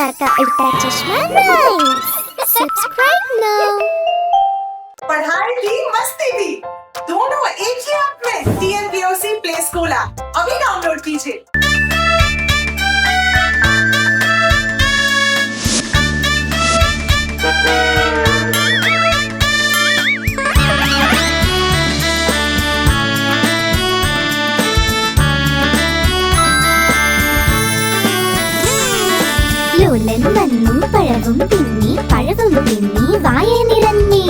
सरकार का उल्टा चश्मा राइम्स। Subscribe now. पढ़ाई भी मस्ती भी दोनों एक ही ऐप में। TNPOC प्ले स्कूल ऐप अभी डाउनलोड कीजिए। ലോലൻ വന്നു പഴവും തിന്നി വായ നിറഞ്ഞി.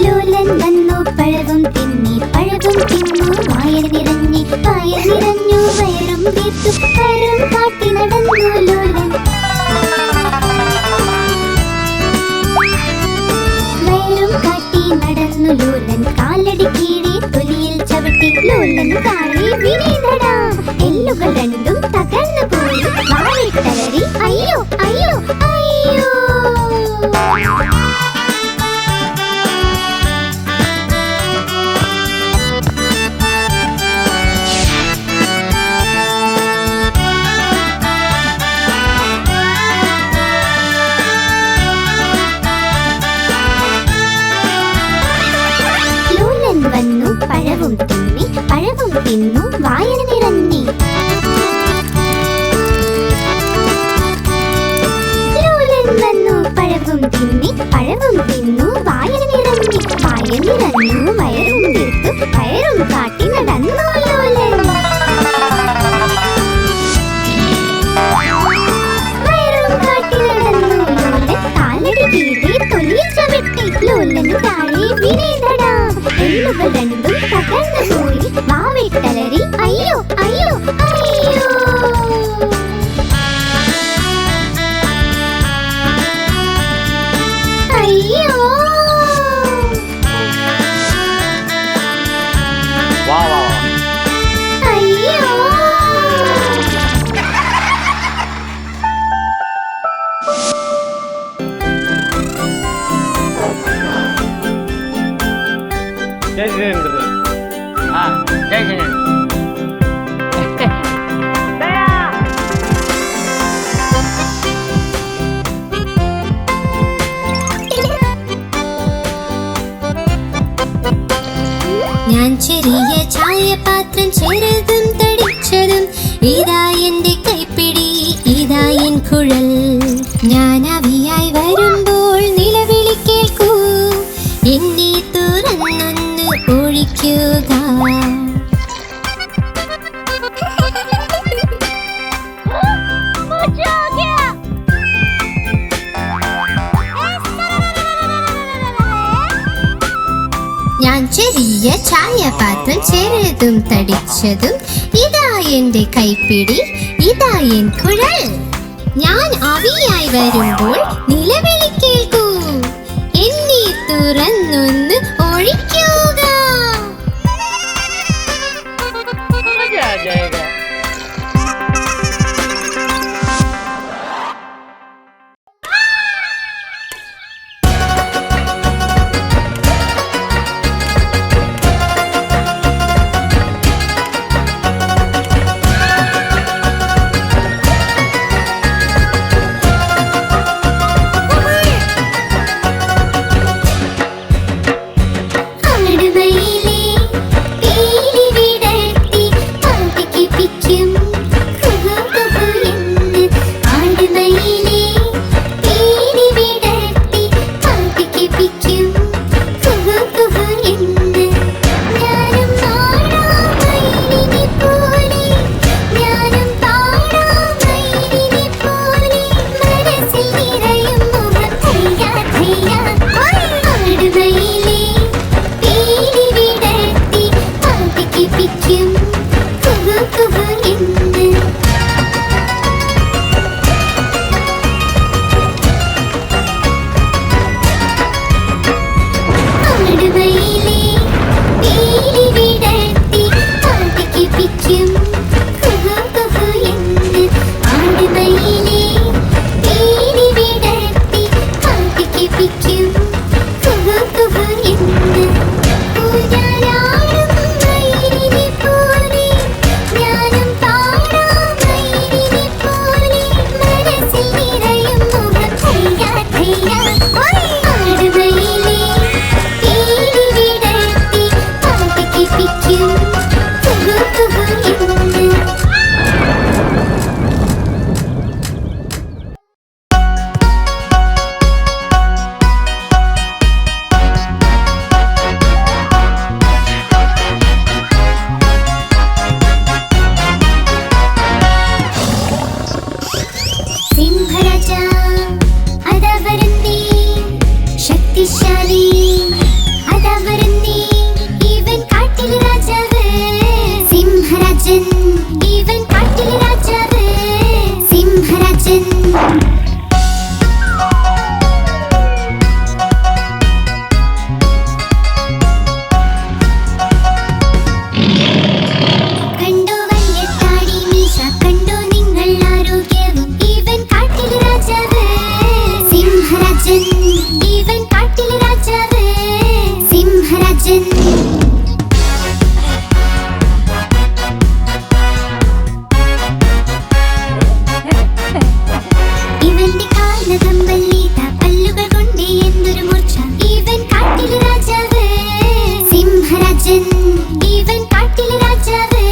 ലോലൻ വന്നു പഴവും തിന്നി വായ നിറഞ്ഞു വയറും വീർത്തു വയറും കാട്ടി നടന്നു ലോലൻ. കാലടി കീഴെ തൊലിയിൽ ചവിട്ടി ലോലൻ കാളി വിനീതടാ. എല്ലുകൾ രണ്ടും തകർന്നു പോയി വാലിട്ടലറി അയ്യോ അയ്യോ അയ്യോ. ലോലൻ വന്നു പഴവും തിന്നു വായന നിറഞ്ഞി. ലോലൻ വന്നു പഴവും തിന്നു വായന നിറഞ്ഞു വയറും വീർത്തു വയറും കാട്ടി നടന്നു ലോലൻ. കാലടി കീഴെ തൊലിയിൽ ചവിട്ടി ലോലൻ താഴെ വിനീതടാ. എല്ലുകൾ രണ്ടും തകർന്നു പോയി വാവിട്ടലറി അയ്യോ അയ്യോ അയ്യോ. അയ്യോ അയ്യോ. ഞാൻ ചെറിയ ചായപാത്രം ചെറുതും തടിച്ചതും ഇതാ എന്റെ കൈപ്പിടി ഇതാ എൻ കുഴൽ. ഞാൻ അവിയായി വരുമ്പോൾ നിലവിളി കേൾക്കൂ എന്നെ തുറന്നൊന്ന് ഒഴിക്കുക. ഞാൻ ചെറിയ ചായപാത്രം ചെറുതും തടിച്ചതും ഇതാ എന്റെ കൈപ്പിടി ഇതാ എൻ കുഴൽ. ഞാൻ ആവിയായി വരുമ്പോൾ നിലവിളി കേൾക്കൂ എന്നെ തുറന്നൊന്ന് ഒഴിക്കുക. സിംഹരാജൻ ഇവന്റെ കാലതമ്പല്ലീത പല്ലുകൾ കൊണ്ട് എന്തൊരു മൂർച്ച ഇവൻ കാട്ടിലെ രാജാവ് സിംഹരാജൻ ഇവൻ കാട്ടിലെ രാജാവ്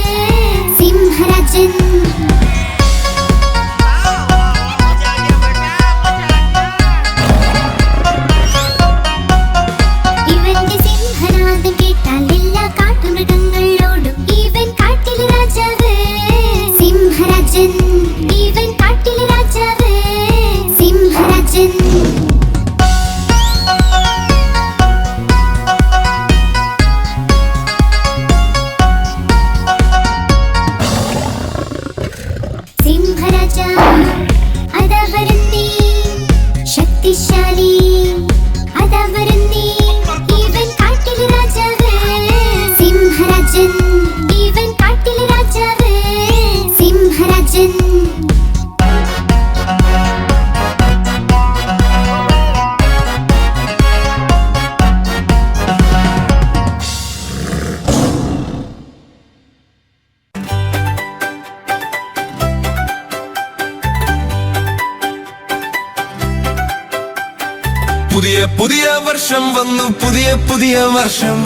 സിംഹരാജൻ ഇവന്റെ സിംഹനാദം കേട്ടാൽ എല്ലാ കാട്ടുമൃഗങ്ങളോടും ഇവൻ കാട്ടിലെ രാജാവ് സിംഹരാജൻ ഇവൻ കാട്ടിലെ രാജാവ് സിംഹരാജൻ സിംഹരാജ അതാ വരുന്നേ ശക്തിശാലി അതാ വരുന്നേ ഇവൻ കാട്ടിലെ രാജാവ് സിംഹരാജൻ ഇവൻ കാട്ടിലെ രാജാവ് സിംഹരാജൻ പുതിയ പുതിയ വർഷം വന്നു പുതിയ പുതിയ വർഷം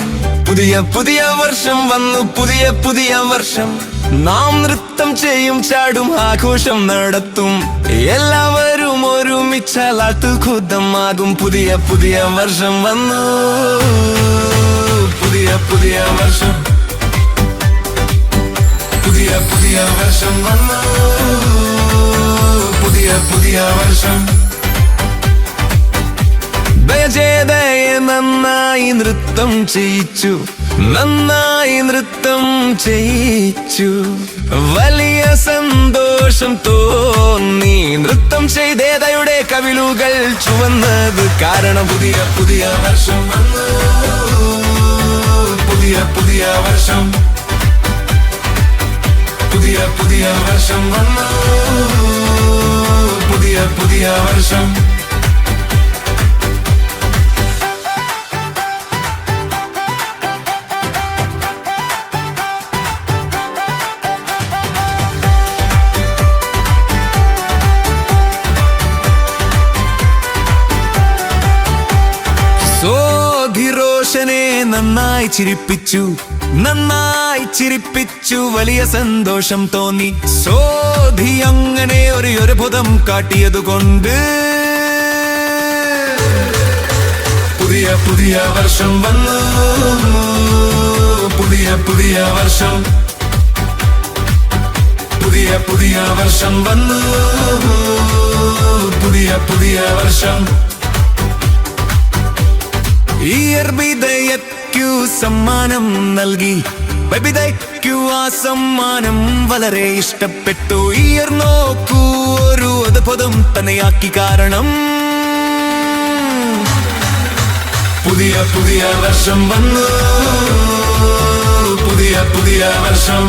പുതിയ പുതിയ വർഷം വന്നു പുതിയ പുതിയ വർഷം നാം നൃത്തം ചെയ്യും ചാടും ആഘോഷം നടത്തും എല്ലാവരും ഒരുമിച്ചാൽ അത്ഭുതമാകും പുതിയ പുതിയ വർഷം വന്നു പുതിയ പുതിയ വർഷം പുതിയ പുതിയ വർഷം വന്നു പുതിയ പുതിയ വർഷം ദയചേതയെ നന്നായി നൃത്തം ചെയ്യിച്ചു നന്നായി നൃത്തം ചെയ്യിച്ചു വലിയ സന്തോഷം തോന്നി നൃത്തം ചെയ്തേതയുടെ കവിളുകൾ ചുവന്നത് കാരണം പുതിയ പുതിയ വർഷം വന്നു പുതിയ പുതിയ വർഷം പുതിയ പുതിയ വർഷം വന്നു പുതിയ പുതിയ വർഷം സോധിരോഷനെ നന്നായി ചിരിപ്പിച്ചു വലിയ സന്തോഷം തോന്നി സോധി അങ്ങനെ ഒരു അത്ഭുതം കാട്ടിയതുകൊണ്ട് പുതിയ പുതിയ വർഷം വന്നു പുതിയ പുതിയ വർഷം പുതിയ പുതിയ വർഷം വന്നു പുതിയ പുതിയ വർഷം ഈ അർബിദയ്ക്കു സമ്മാനം നൽകി ബബിദയ്ക്കു ആ സമ്മാനം വളരെ ഇഷ്ടപ്പെട്ടു ഇയർ നോക്കൂ ഒരു അത്ഭുതം തന്നെയാക്കി കാരണം പുതിയ പുതിയ വർഷം വന്നു പുതിയ പുതിയ വർഷം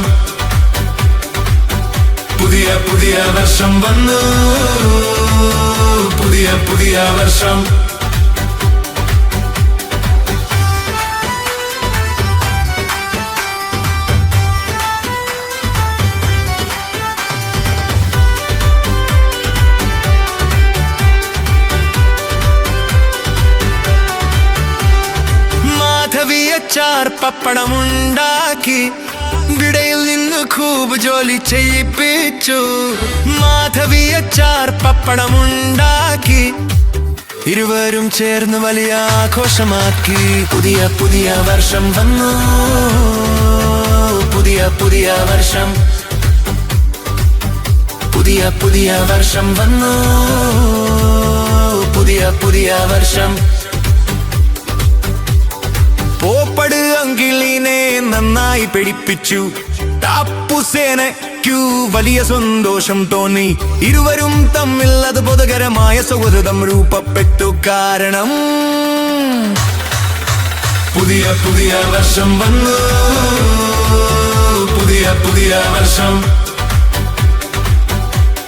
പുതിയ പുതിയ വർഷം വന്നു പുതിയ പുതിയ വർഷം അച്ചാർ പപ്പടമുണ്ടാക്കി വിടയിൽ നിന്ന് ഖൂബ് ജോലി ചെയ്യിപ്പിച്ചു മാധവി അച്ചാർ പപ്പടമുണ്ടാക്കി ഇരുവരും ചേർന്ന് വലിയ ആഘോഷമാക്കി പുതിയ പുതിയ വർഷം വന്നു പുതിയ പുതിയ വർഷം പുതിയ പുതിയ വർഷം വന്നു പുതിയ പുതിയ വർഷം പോപ്പട് അങ്കിളിനെ നന്നായി പിടിപ്പിച്ചു ടാപ്പുസേനയ്ക്കു വലിയ സന്തോഷം തോന്നി ഇരുവരും തമ്മിൽ അത്ഭുതകരമായ സൗഹൃദം രൂപപ്പെട്ടു കാരണം പുതിയ പുതിയ വർഷം വന്നു പുതിയ പുതിയ വർഷം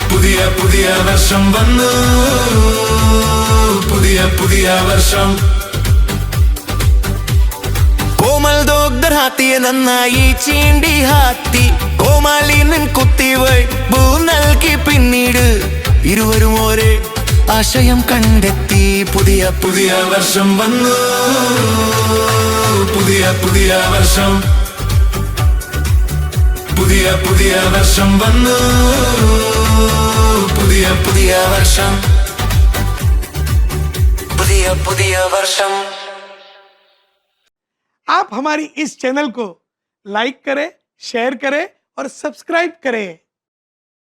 പുതിയ പുതിയ വർഷം വന്നു പുതിയ പുതിയ വർഷം ഹാത്തിയെ നന്നായി ചീണ്ടി ഹാത്തി കോമാളിനൻ കുത്തിവൾ ഭൂ നൽകി പിന്നീട് ഇരുവരും ഒരേ ആശയം കണ്ടെത്തി പുതിയ പുതിയ വർഷം വന്നു പുതിയ പുതിയ വർഷം പുതിയ പുതിയ വർഷം വന്നു പുതിയ പുതിയ വർഷം പുതിയ പുതിയ വർഷം आप हमारी इस चैनल को लाइक करें, शेयर करें और सब्सक्राइब करें।